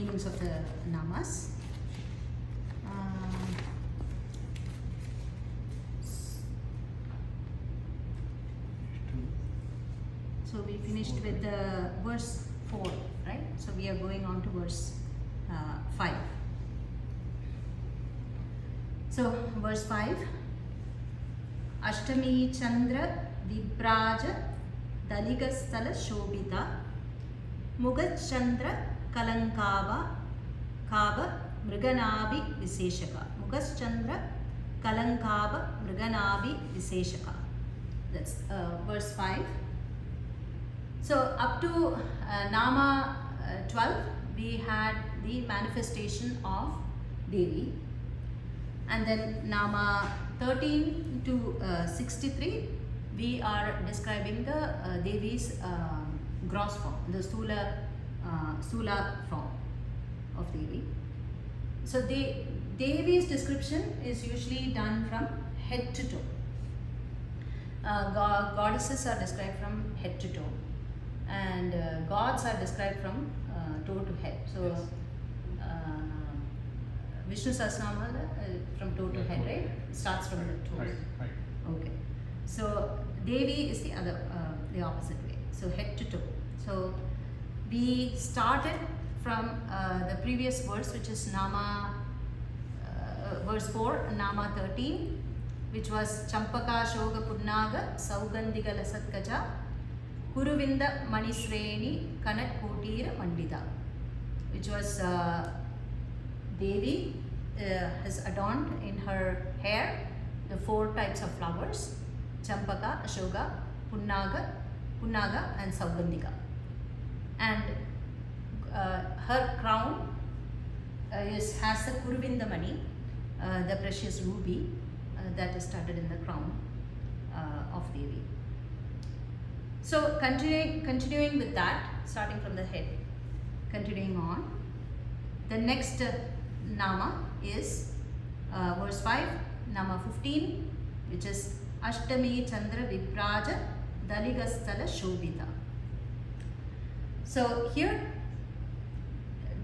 meanings of the namas. So we finished with the verse 4, right? So we are going on to verse 5. So verse 5. Ashtami Chandra Vibraja Daligasthala Shobita Mugachandra Kalankava Kava Mriganabi Viseshaka. Mugaschandra Kalankava Mriganabi Viseshaka. That's verse 5. So up to Nama 12, we had the manifestation of Devi, and then Nama 13 to 63, we are describing the Devi's gross form, the Stula form of Devi. So Devi's description is usually done from head to toe. Goddesses are described from head to toe, and gods are described from toe to head. So Vishnu Sahasranamam from toe to head, right? It starts from the toes. Right. Okay. So Devi is the opposite way. So head to toe. So we started from the previous verse, which is Nama verse 4, Nama 13, which was Champaka Shoga Punnaga Saugandhiga Lasatkaja Kuruvinda Manisreni Kanat Kotira Mandita, which was Devi has adorned in her hair the 4 types of flowers: Champaka, Ashoka, Punnaga, and Saugandhika. And her crown has the Kuruvinda Mani, the precious ruby that is studded in the crown of Devi. So continuing with that, starting from the head, continuing on, the next Nama is verse 5, Nama 15, which is Ashtami Chandra Vibraja Daligasthala Shobita. So here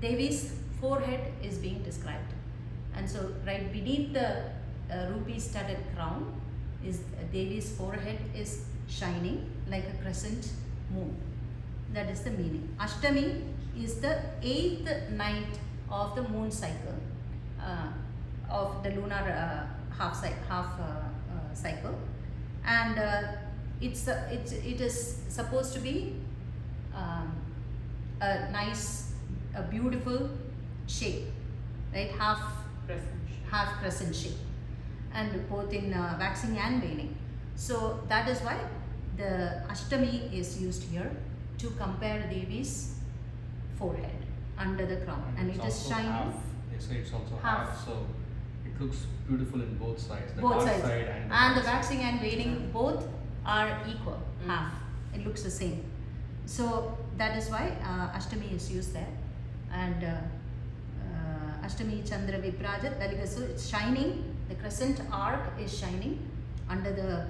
Devi's forehead is being described, and so right beneath the ruby studded crown is Devi's forehead is shining like a crescent moon. That is the meaning. Ashtami is the 8th night of the moon cycle, of the lunar half cycle, and it is supposed to be a nice, a beautiful shape, right? Half crescent shape, and both in waxing and waning. So that is why the Ashtami is used here to compare Devi's forehead under the crown, and it is shining. So it's also half, so it looks beautiful in both sides. The both dark sides, side and the waxing and waning both are equal, half. It looks the same. So that is why Ashtami is used there, and Ashtami Chandra Vibraja Daliga. So it's shining. The crescent arc is shining under the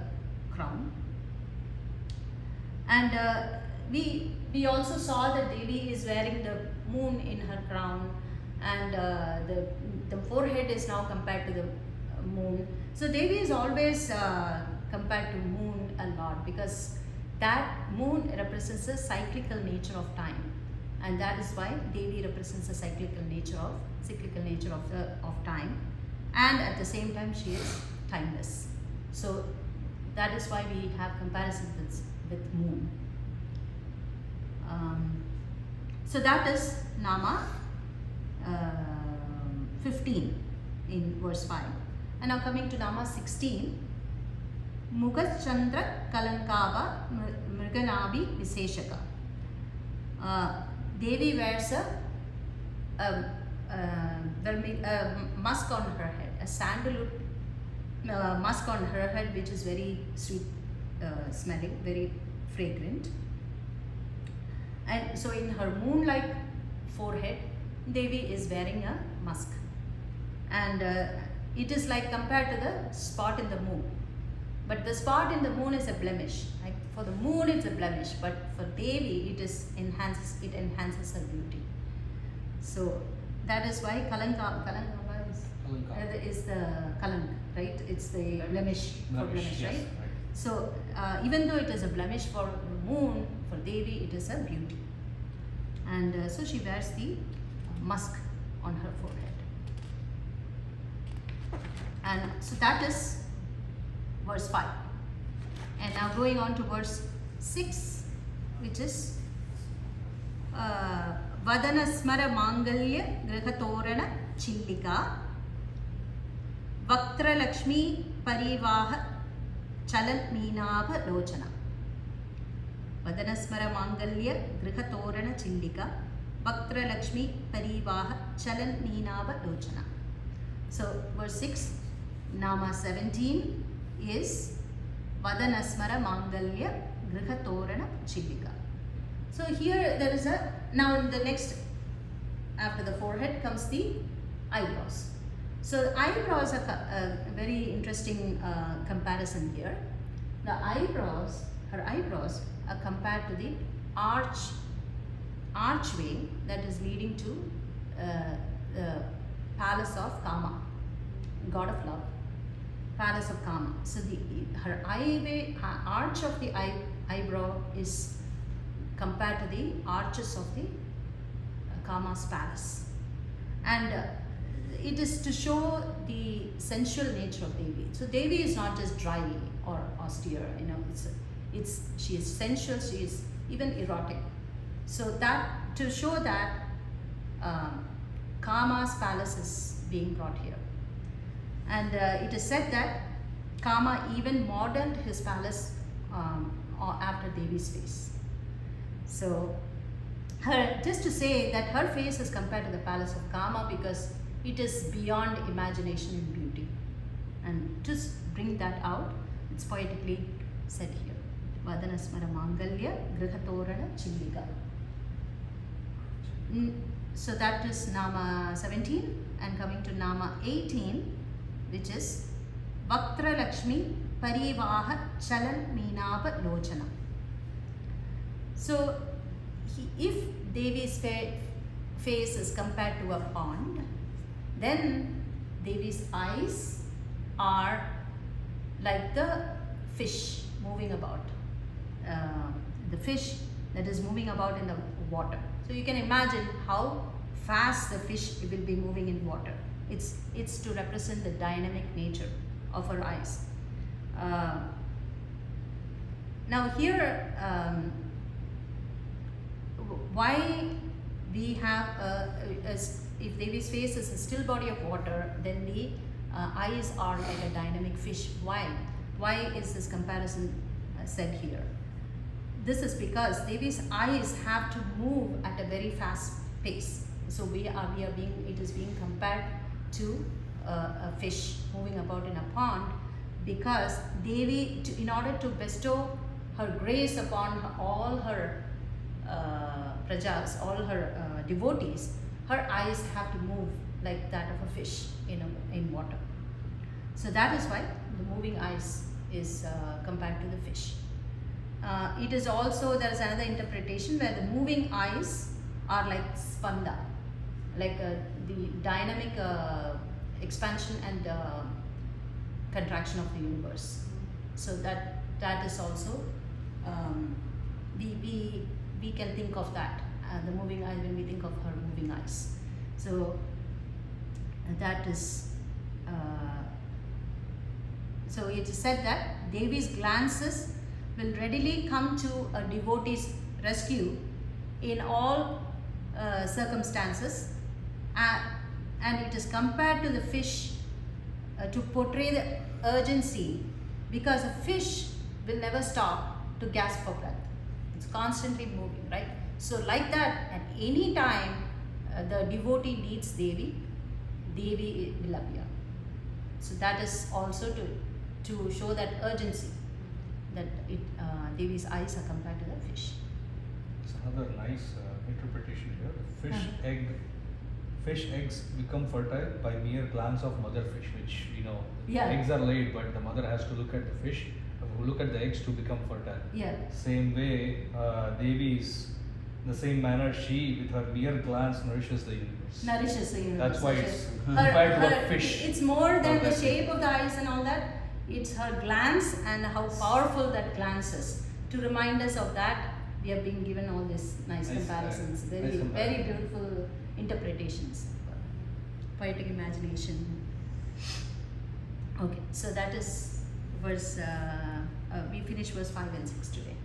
crown, and we also saw that Devi is wearing the moon in her crown, and the forehead is now compared to the moon. So Devi is always compared to moon a lot, because that moon represents the cyclical nature of time, and that is why Devi represents the cyclical nature of time, and at the same time she is timeless. So that is why we have comparison with moon. So that is Nama 15 in verse 5. And now coming to Nama 16, Mugachandra Kalankava Mriganabi Viseshaka. Devi wears a musk on her head, a sandalwood musk on her head, which is very sweet smelling, very fragrant. And so in her moon-like forehead, Devi is wearing a musk, and it is like compared to the spot in the moon. But the spot in the moon is a blemish. Like for the moon, it's a blemish, but for Devi, it enhances her beauty. So that is why Kalanka is the Kalank, right? It's the blemish for blemish, yes, right? So even though it is a blemish for the moon, for Devi it is a beauty. And so she wears the musk on her forehead. And so that is verse 5. And now going on to verse 6, which is Vadanasmara Mangalya Grihatorana Chillika Vaktra Lakshmi Parivaha Chalan Meenabha Lochana. Vadanasmara Mangalya Grihatorana Chillika Vaktra Lakshmi Parivaha Chalan Meenabha Lochana. So verse 6, Nama 17 is Vadanasmara Mangalya Grihatorana Chillika. So here there is a, now in the next, after the forehead comes the eyebrows. So eyebrows are a very interesting comparison here. The eyebrows, her eyebrows are compared to the archway that is leading to the palace of Kama, god of love, palace of Kama. So her arch of the eyebrow is compared to the arches of the Kama's palace, and it is to show the sensual nature of Devi. So Devi is not just dry or austere, you know. She is sensual. She is even erotic. So that to show that Kama's palace is being brought here, and it is said that Kama even modeled his palace after Devi's face. So, just to say that her face is compared to the palace of Kama because it is beyond imagination and beauty. And to bring that out, it's poetically said here. Vadanasmara Mangalya Grihatorana Chillika. So that is Nama 17, and coming to Nama 18, which is Vaktra Lakshmi Parivaha Chalan Meenabha Lochana. So, if Devi's face is compared to a pond, then Devi's eyes are like the fish moving about. The fish that is moving about in the water. So you can imagine how fast the fish will be moving in water. It's to represent the dynamic nature of her eyes. Now here, why we have if Devi's face is a still body of water, then the eyes are like a dynamic fish. Why? Why is this comparison said here? This is because Devi's eyes have to move at a very fast pace. So it is being compared to a fish moving about in a pond, because Devi, in order to bestow her grace upon all her prajas, all her devotees, her eyes have to move like that of a fish in water. So that is why the moving eyes is compared to the fish. It is also, there is another interpretation where the moving eyes are like spanda, like the dynamic expansion and contraction of the universe. So that is also, we can think of that, the moving eyes, when we think of her moving eyes. So that is, so it is said that Devi's glances will readily come to a devotee's rescue in all circumstances, and it is compared to the fish to portray the urgency, because a fish will never stop to gasp for breath. It's constantly moving, right? So like that, at any time the devotee needs Devi, Devi will appear. So that is also to show that urgency, that Devi's eyes are compared to the fish. It's another nice interpretation here. Fish eggs become fertile by mere glance of mother fish, which eggs are laid, but the mother has to look at the fish, look at the eggs to become fertile. Yeah. Same way, Devi's In the same manner, she, with her mere glance, nourishes the universe. Nourishes the universe. That's why it's compared to a fish. It's more than the shape of the eyes and all that. It's her glance and how powerful that glance is. To remind us of that, we have been given all these nice comparisons. Very beautiful interpretations. Poetic imagination. Okay, so that is verse. We finished verse 5 and 6 today.